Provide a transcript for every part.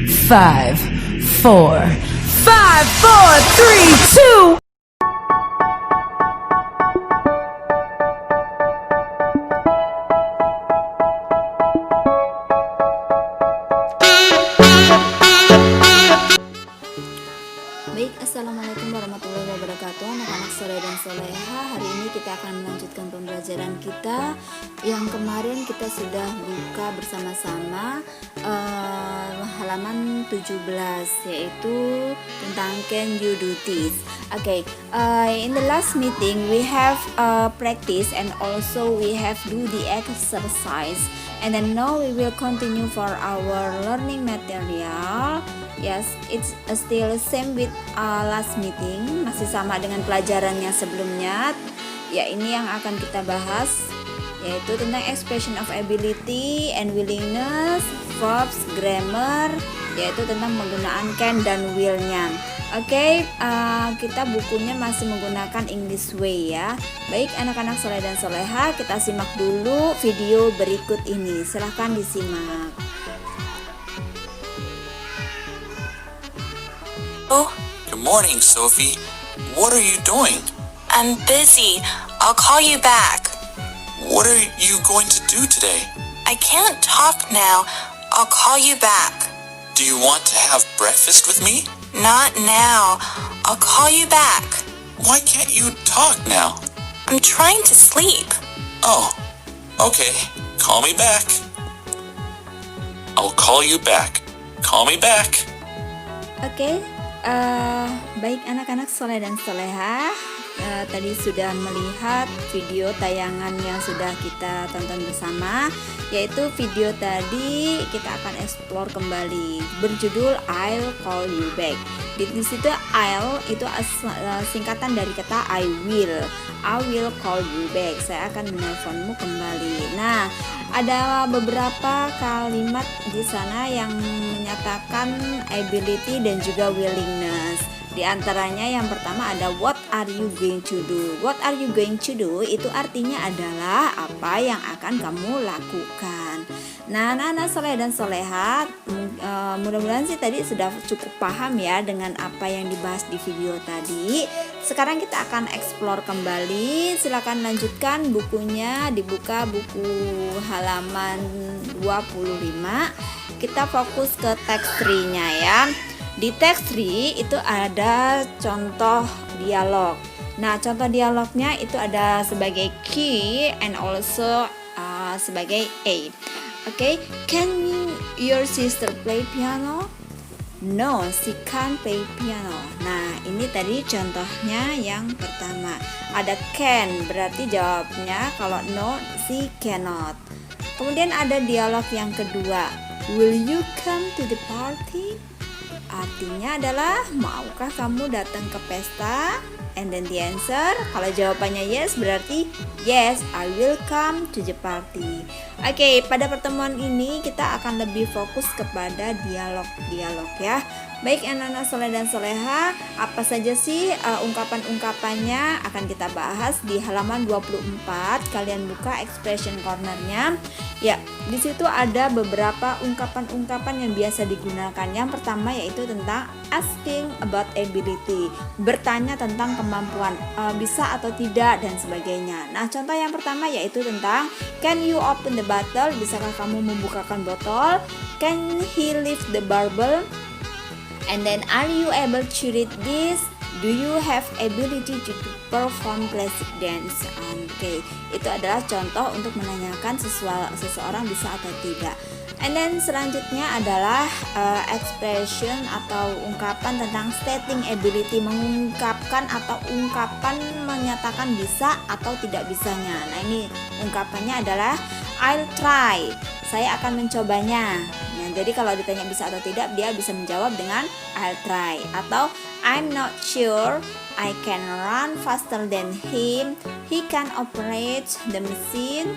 5, 4, 5, 4, 3, 2. Baik, Assalamualaikum warahmatullahi wabarakatuh. Anak-anak soleh dan soleha, hari ini kita akan melanjutkan pembelajaran kita. Yang kemarin kita sudah buka bersama-sama halaman 17, yaitu tentang can you do this. Okay, in the last meeting we have practice and also we have do the exercise, and then now we will continue for our learning material. Yes, it's still same with last meeting, masih sama dengan pelajarannya sebelumnya. Ya, ini yang akan kita bahas, yaitu tentang expression of ability and willingness, verbs, grammar, yaitu tentang penggunaan can dan will-nya. Oke, kita bukunya masih menggunakan English way ya. Baik anak-anak soleh dan soleha, kita simak dulu video berikut ini. Silahkan disimak. Oh, good morning, Sophie. What are you doing? I'm busy. I'll call you back. What are you going to do today? I can't talk now. I'll call you back. Do you want to have breakfast with me? Not now. I'll call you back. Why can't you talk now? I'm trying to sleep. Oh, okay. Call me back. I'll call you back. Call me back. Oke, baik anak-anak soleh dan soleha, tadi sudah melihat video tayangan yang sudah kita tonton bersama, yaitu video tadi kita akan explore kembali berjudul I'll call you back. Di situ I'll itu singkatan dari kata I will call you back. Saya akan menelponmu kembali. Nah, ada beberapa kalimat di sana yang menyatakan ability dan juga willingness. Di antaranya yang pertama ada what are you going to do. What are you going to do itu artinya adalah apa yang akan kamu lakukan. Nah, anak-anak soleh dan soleha, mudah-mudahan sih tadi sudah cukup paham ya dengan apa yang dibahas di video tadi. Sekarang kita akan explore kembali. Silakan lanjutkan bukunya, dibuka buku halaman 25. Kita fokus ke text 3-nya ya. Di text 3 itu ada contoh dialog. Nah, contoh dialognya itu ada sebagai key and also sebagai A. Okay, can your sister play piano? No, she can't play piano. Nah, ini tadi contohnya yang pertama. Ada can, berarti jawabnya kalau no, she cannot. Kemudian ada dialog yang kedua. Will you come to the party? Artinya adalah, maukah kamu datang ke pesta? And then the answer, kalau jawabannya yes, berarti yes, I will come to the party. Oke, pada pertemuan ini kita akan lebih fokus kepada dialog-dialog ya. Baik anak-anak soleh dan soleha, apa saja sih ungkapan-ungkapannya akan kita bahas di halaman 24. Kalian buka expression cornernya. Ya, di situ ada beberapa ungkapan-ungkapan yang biasa digunakan. Yang pertama yaitu tentang asking about ability, bertanya tentang kemampuan, bisa atau tidak dan sebagainya. Nah, contoh yang pertama yaitu tentang can you open the bottle, bisakah kamu membukakan botol? Can he lift the barbell? And then are you able to read this? Do you have ability to perform classic dance? Oke, itu adalah contoh untuk menanyakan seseorang bisa atau tidak. And then selanjutnya adalah expression atau ungkapan tentang stating ability, mengungkapkan atau ungkapan menyatakan bisa atau tidak bisanya. Nah, ini ungkapannya adalah I'll try, saya akan mencobanya. Nah, jadi kalau ditanya bisa atau tidak, dia bisa menjawab dengan I'll try. Atau I'm not sure, I can run faster than him, he can operate the machine,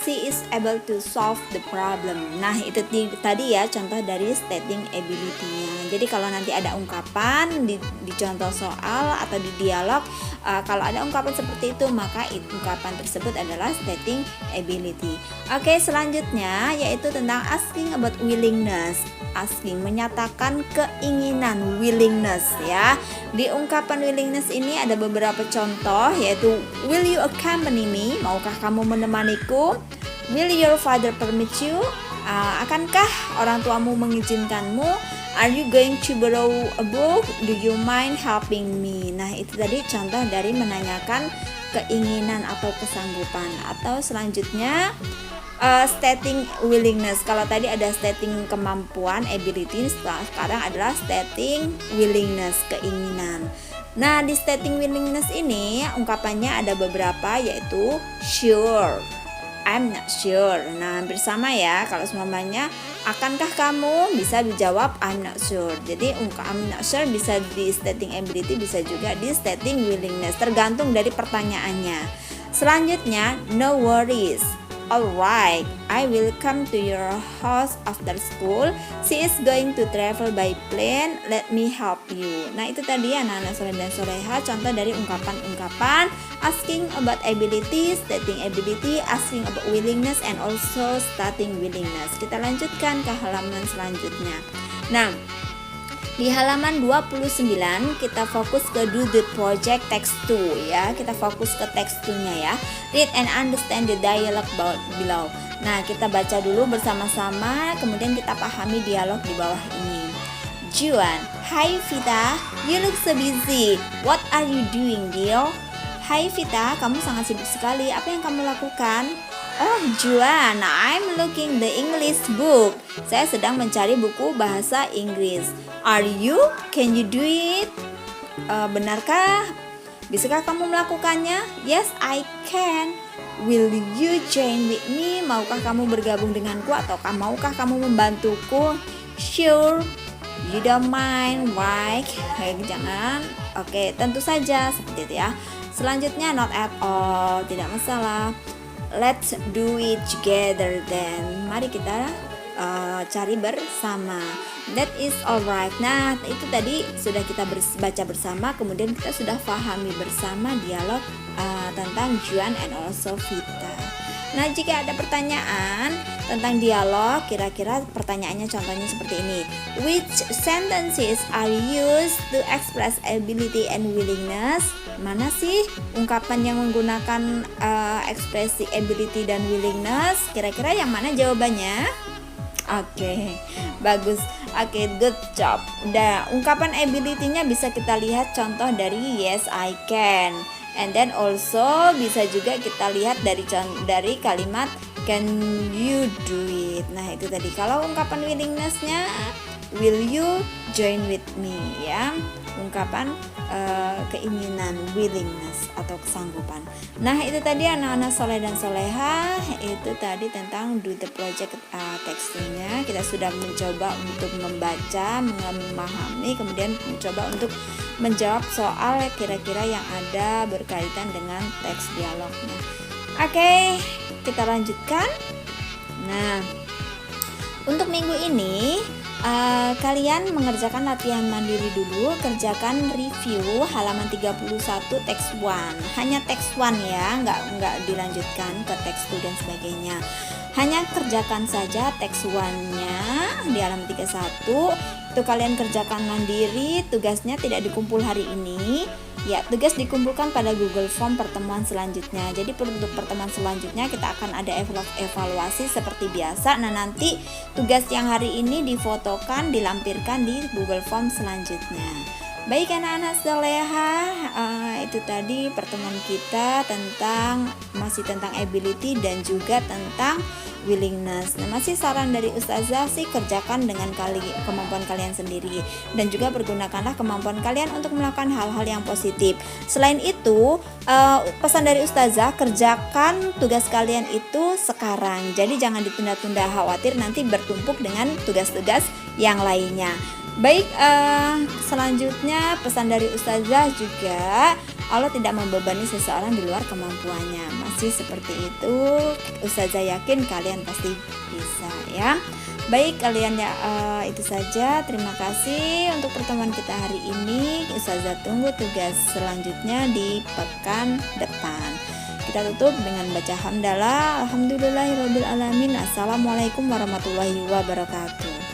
she is able to solve the problem. Nah, itu tadi ya contoh dari stating ability-nya. Jadi kalau nanti ada ungkapan di contoh soal atau di dialog, kalau ada ungkapan seperti itu, maka ungkapan tersebut adalah stating ability. Oke, selanjutnya yaitu tentang asking about willingness. Asking, menyatakan keinginan, willingness ya. Di ungkapan willingness ini ada beberapa contoh, yaitu will you accompany me? Maukah kamu menemaniku? Will your father permit you? Akankah orang tuamu mengizinkanmu? Are you going to borrow a book? Do you mind helping me? Nah, itu tadi contoh dari menanyakan keinginan atau kesanggupan. Atau selanjutnya stating willingness. Kalau tadi ada stating kemampuan, ability, sekarang adalah stating willingness, keinginan. Nah, di stating willingness ini ungkapannya ada beberapa, yaitu sure, I'm not sure. Nah, hampir sama ya. Kalau semuanya akankah kamu, bisa dijawab I'm not sure. Jadi I'm not sure bisa di stating ability, bisa juga di stating willingness, tergantung dari pertanyaannya. Selanjutnya, no worries. Alright, I will come to your house after school. She is going to travel by plane. Let me help you. Nah, itu tadi anak-anak soleh dan soleha, contoh dari ungkapan-ungkapan asking about ability, stating ability, asking about willingness, and also stating willingness. Kita lanjutkan ke halaman selanjutnya. Nah, di halaman 29 kita fokus ke do the project text 2 ya. Kita fokus ke text 2-nya ya. Read and understand the dialogue below. Nah, kita baca dulu bersama-sama, kemudian kita pahami dialog di bawah ini. Juan, hi Vita, you look so busy. What are you doing, dear? Hai Vita, kamu sangat sibuk sekali. Apa yang kamu lakukan? Oh Juan, I'm looking the English book. Saya sedang mencari buku bahasa Inggris. Are you? Can you do it? Benarkah? Bisakah kamu melakukannya? Yes, I can. Will you join with me? Maukah kamu bergabung denganku ataukah maukah kamu membantuku? Sure. You don't mind, right? Jangan. Oke, tentu saja seperti itu ya. Selanjutnya not at all, tidak masalah. Let's do it together then. Mari kita cari bersama. That is alright. Nah, itu tadi sudah kita baca bersama, kemudian kita sudah pahami bersama dialog tentang Juan and also Vita. Nah, jika ada pertanyaan tentang dialog, kira-kira pertanyaannya contohnya seperti ini. Which sentences are used to express ability and willingness? Mana sih ungkapan yang menggunakan ekspresi ability dan willingness? Kira-kira yang mana jawabannya? Oke, bagus. Oke, good job. Udah, ungkapan ability-nya bisa kita lihat contoh dari yes I can. And then also bisa juga kita lihat dari kalimat can you do it. Nah, itu tadi. Kalau ungkapan willingness-nya will you join with me ya. Ungkapan keinginan, willingness atau kesanggupan. Nah, itu tadi anak-anak soleh dan soleha, itu tadi tentang do the project teksturnya. Kita sudah mencoba untuk membaca, memahami, kemudian mencoba untuk menjawab soal kira-kira yang ada berkaitan dengan teks dialognya. Oke, kita lanjutkan. Nah, untuk minggu ini kalian mengerjakan latihan mandiri dulu. Kerjakan review halaman 31 teks 1. Hanya teks 1 ya, nggak dilanjutkan ke teks 2 dan sebagainya. Hanya kerjakan saja teks 1-nya di halaman 31. Itu kalian kerjakan mandiri. Tugasnya tidak dikumpul hari ini. Ya, tugas dikumpulkan pada Google Form pertemuan selanjutnya. Jadi untuk pertemuan selanjutnya kita akan ada evaluasi seperti biasa. Nah, nanti tugas yang hari ini difotokan, dilampirkan di Google Form selanjutnya. Baik anak-anak soleha, itu tadi pertemuan kita masih tentang ability dan juga tentang willingness. Nah, masih saran dari Ustazah sih, kerjakan dengan kemampuan kalian sendiri dan juga pergunakanlah kemampuan kalian untuk melakukan hal-hal yang positif. Selain itu, pesan dari Ustazah, kerjakan tugas kalian itu sekarang. Jadi jangan ditunda-tunda, khawatir nanti bertumpuk dengan tugas-tugas yang lainnya. Baik, selanjutnya pesan dari Ustazah juga Allah tidak membebani seseorang di luar kemampuannya. Masih seperti itu, Ustazah yakin kalian pasti bisa ya. Baik kalian ya, itu saja. Terima kasih untuk pertemuan kita hari ini. Ustazah tunggu tugas selanjutnya di pekan depan. Kita tutup dengan baca hamdalah. Alhamdulillahirabbil alamin. Assalamualaikum warahmatullahi wabarakatuh.